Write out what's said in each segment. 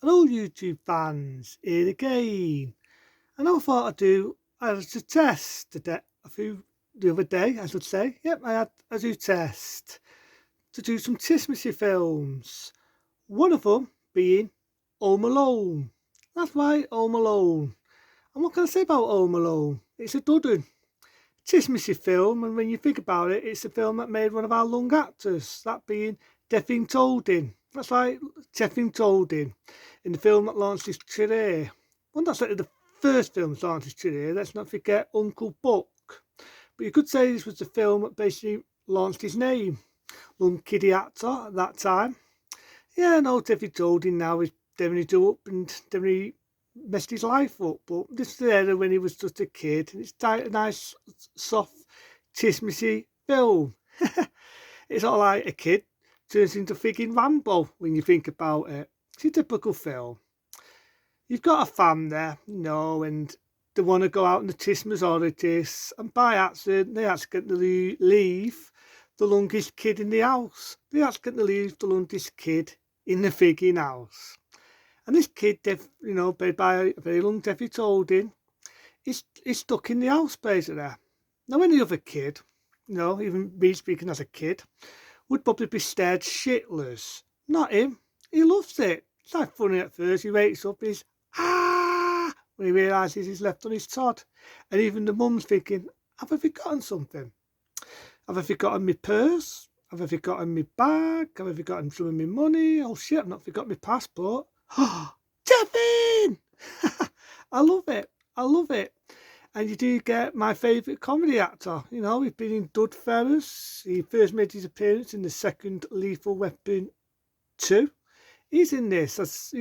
Hello YouTube fans, here again. And I thought I'd do as a test the other day, I should say. Yep, I had a do test to do some Christmassy films. One of them being Home Alone. That's right, Home Alone. And what can I say about Home Alone? It's a good one. Christmassy film, and when you think about it, it's a film that made one of our young actors, that being Devin Toldin. That's right, Devin Toldin, in the film that launched his career. Well, that's like the first film that launched his career. Let's not forget Uncle Buck. But you could say this was the film that basically launched his name. Young kiddie actor at that time. Yeah, no, Devin Toldin now is definitely do up and definitely messed his life up. But this is the era when he was just a kid, and it's a nice, soft, Christmassy film. It's not like a kid turns into frigging Rambo when you think about it. It's a typical film. You've got a fam there, and they want to go out on the Christmas holidays, and by accident, they accidentally leave the youngest kid in the house. They accidentally leave the youngest kid in the frigging house. And this kid, played by a very young Devin Toldin, is stuck in the house basically. Now, any other kid, even me speaking as a kid, would probably be scared shitless. Not him. He loves it. It's like funny at first. He wakes up, he's when he realises he's left on his Todd. And even the mum's thinking, have I forgotten something? Have I forgotten my purse? Have I forgotten my bag? Have I forgotten some of my money? Oh shit, I've not forgotten my passport. Devin! I love it. I love it. And you do get my favourite comedy actor. He's been in Goodfellas. He first made his appearance in the second Lethal Weapon 2. He's in this as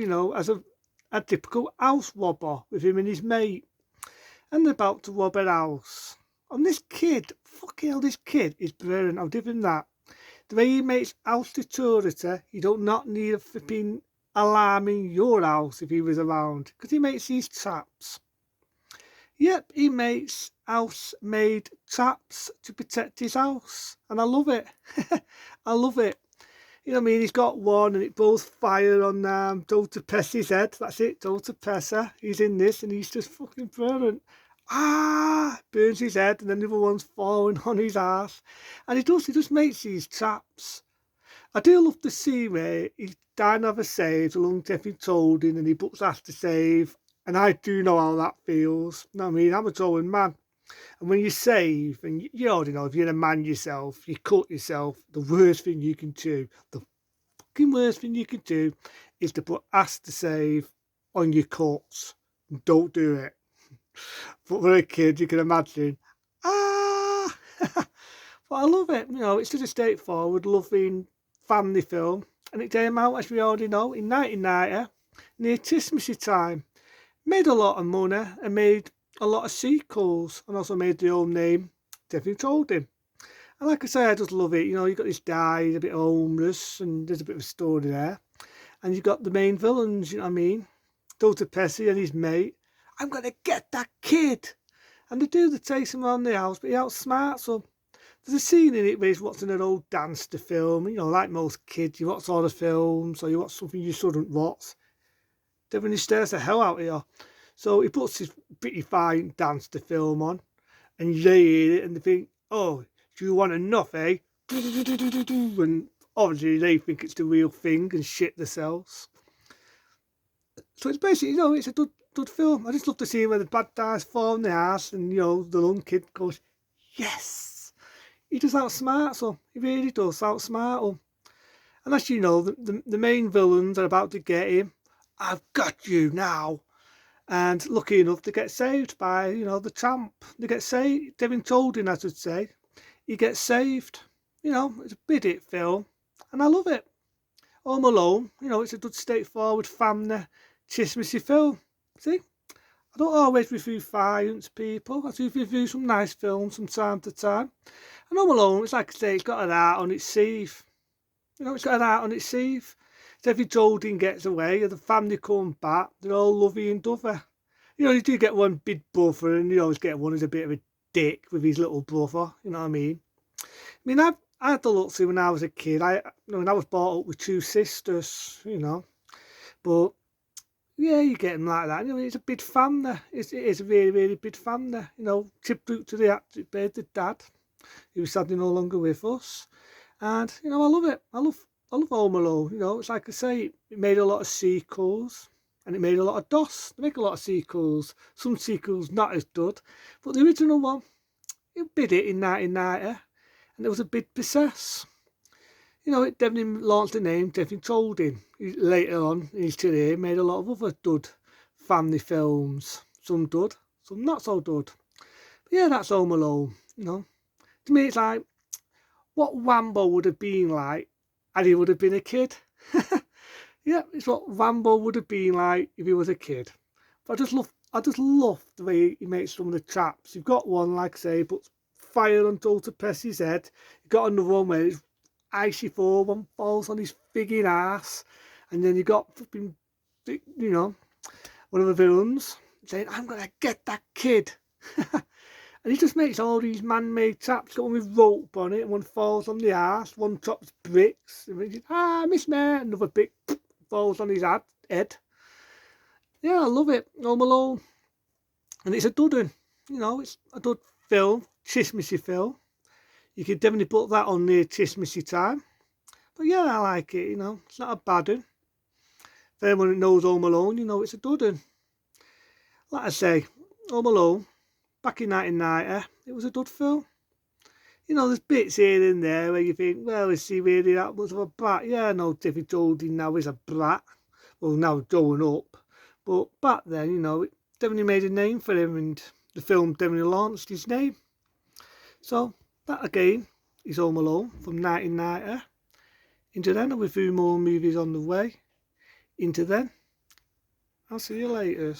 a typical house robber with him and his mate. And they're about to rob a house. And this kid, fucking hell, this kid is brilliant. I'll give him that. The way he makes house security, you don't not need a flipping alarm in your house if he was around. Because he makes these traps. Yep, he makes house-made traps to protect his house. And I love it. I love it. You know what I mean? He's got one and it blows fire on Dr. Pessy's head. That's it, Dr. Pessy. He's in this and he's just fucking brilliant. Burns his head and then the other one's falling on his ass. And he just makes these traps. I do love the scene where he's dying of a save, along Devin Toldin, and he books after save. And I do know how that feels. You know what I mean? I'm a towing man. And when you save, and you already know, if you're a man yourself, you cut yourself, the worst thing you can do, the fucking worst thing you can do is to put ask to save on your cuts. Don't do it. But for a kid, you can imagine, but I love it. It's just a straightforward, loving family film. And it came out, as we already know, in 1990, near Christmassy time. Made a lot of money and made a lot of sequels, and also made the old name Devin Toldin. And like I say, I just love it. You've got this guy, he's a bit homeless, and there's a bit of a story there. And you've got the main villains, you know what I mean? Dr. Pesky and his mate. I'm going to get that kid. And they chase him around the house, but he outsmarts them. There's a scene in it where he's watching an old gangster film. Like most kids, you watch all the films, or you watch something you shouldn't watch. Devin, he stares the hell out of you. So he puts his pretty fine gangster film on, and they hear it and they think, oh, do you want enough, eh? And obviously they think it's the real thing and shit themselves. So it's basically, it's a good film. I just love to see where the bad guys fall in the ass and, the young kid goes, yes! He does outsmart them. He really does outsmart them. And as you know, the main villains are about to get him. I've got you now. And lucky enough to get saved by, the tramp. They get saved. Devin Toldin, I should say. He gets saved. It's a bit film. And I love it. Home Alone, it's a good straightforward family Christmassy film. See? I don't always review violence, people. I do review some nice films from time to time. And Home Alone, it's like I say, it's got an art on its sleeve. It's got an art on its sleeve. Devin Toldin gets away, and the family come back. They're all lovey and dovey. You do get one big brother, and you always get one who's a bit of a dick with his little brother. You know what I mean? I had the luxury when I was a kid. When I was brought up with two sisters, but Yeah, you get him like that. You know, it's a big family. It is a really, really big family. You know, tribute to the actor who played the dad, who's sadly no longer with us. And you know, I love it. I love Home Alone. You know, it's like I say, it made a lot of sequels, and it made a lot of DOS. They make a lot of sequels. Some sequels not as good, but the original one, it bid it in 1990, and it was a big success. You know, it definitely launched the name, definitely told him. Later on in his career, made a lot of other good family films. Some good, some not so good. But yeah, that's Home Alone. You know, to me, it's like what Wambo would have been like had he would have been a kid. Yeah, it's what Wambo would have been like if he was a kid. But I just love the way he makes some of the traps. You've got one, like I say, puts fire on Walter Pesci's head. You've got another one where it's icy fall, one falls on his frigging ass, and then you got flipping, you know, one of the villains saying, "I'm gonna get that kid." And he just makes all these man-made traps, got one with rope on it, and one falls on the arse, one drops bricks, and he says, "Ah, miss me," another brick falls on his head. Yeah, I love it. Home Alone. And it's a good one. You know, it's a good film, Christmassy film. You could definitely put that on near Christmassy time. But yeah, I like it, you know. It's not a bad one. For anyone that knows Home Alone, you know it's a good one. Like I say, Home Alone, back in 1990, it was a good film. You know, there's bits here and there where you think, well, is he really that much of a brat? Yeah, I know David Jodie now is a brat. Well, now growing up. But back then, you know, it definitely made a name for him, and the film definitely launched his name. So, that again is Home Alone from 1990. Into then, with a few more movies on the way. Into then, I'll see you later.